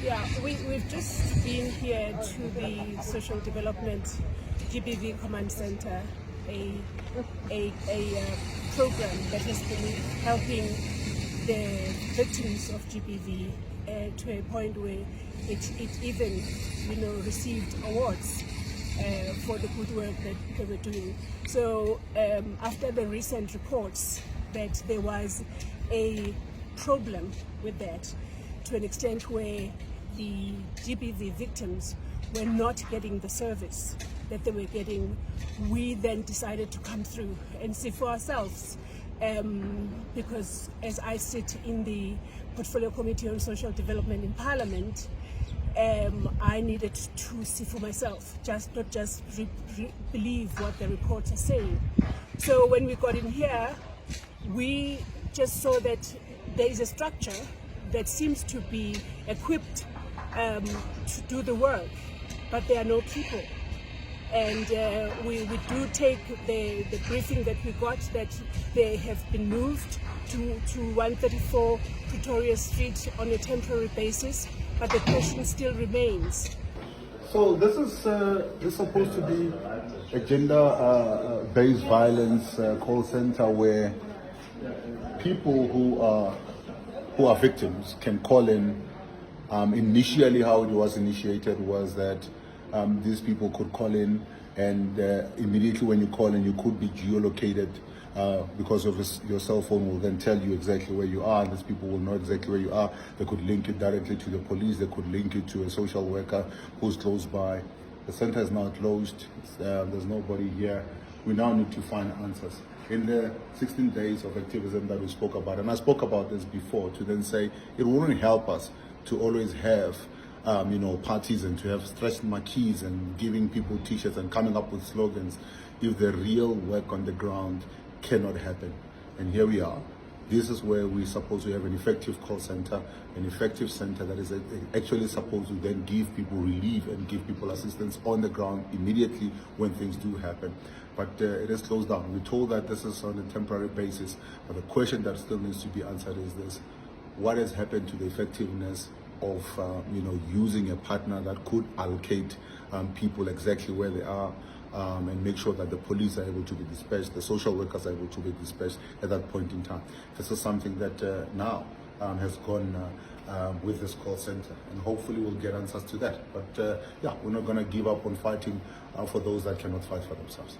Yeah, we've just been here to the Social Development GBV Command Centre, a program that has been helping the victims of GBV to a point where it even, received awards for the good work that they were doing. So after the recent reports that there was a problem with that, to an extent where the GBV victims were not getting the service that they were getting, we then decided to come through and see for ourselves. Because as I sit in the Portfolio Committee on Social Development in Parliament, I needed to see for myself, not just believe what the reports are saying. So when we got in here, we just saw that there is a structure that seems to be equipped to do the work, but there are no people. And we do take the briefing that we got that they have been moved to 134 Pretoria Street on a temporary basis, but the question still remains. So this is supposed to be a gender-based violence call center where people who are victims can call in. Initially, how it was initiated was that these people could call in, and immediately when you call in, you could be geolocated because of your cell phone will then tell you exactly where you are. And these people will know exactly where you are. They could link it directly to the police. They could link it to a social worker who's close by. The center is now closed. There's nobody here. We now need to find answers. In the 16 days of activism that we spoke about, and I spoke about this before, to then say it wouldn't help us to always have parties and to have stretched marquees and giving people t-shirts and coming up with slogans if the real work on the ground cannot happen. And here we are. This is where we're supposed to have an effective call center, an effective center that is actually supposed to then give people relief and give people assistance on the ground immediately when things do happen. But it is closed down. We're told that this is on a temporary basis, but the question that still needs to be answered is this: what has happened to the effectiveness of using a partner that could allocate people exactly where they are, and make sure that the police are able to be dispatched, the social workers are able to be dispatched at that point in time. This is something that now has gone with this call center, and hopefully we'll get answers to that. But we're not going to give up on fighting for those that cannot fight for themselves.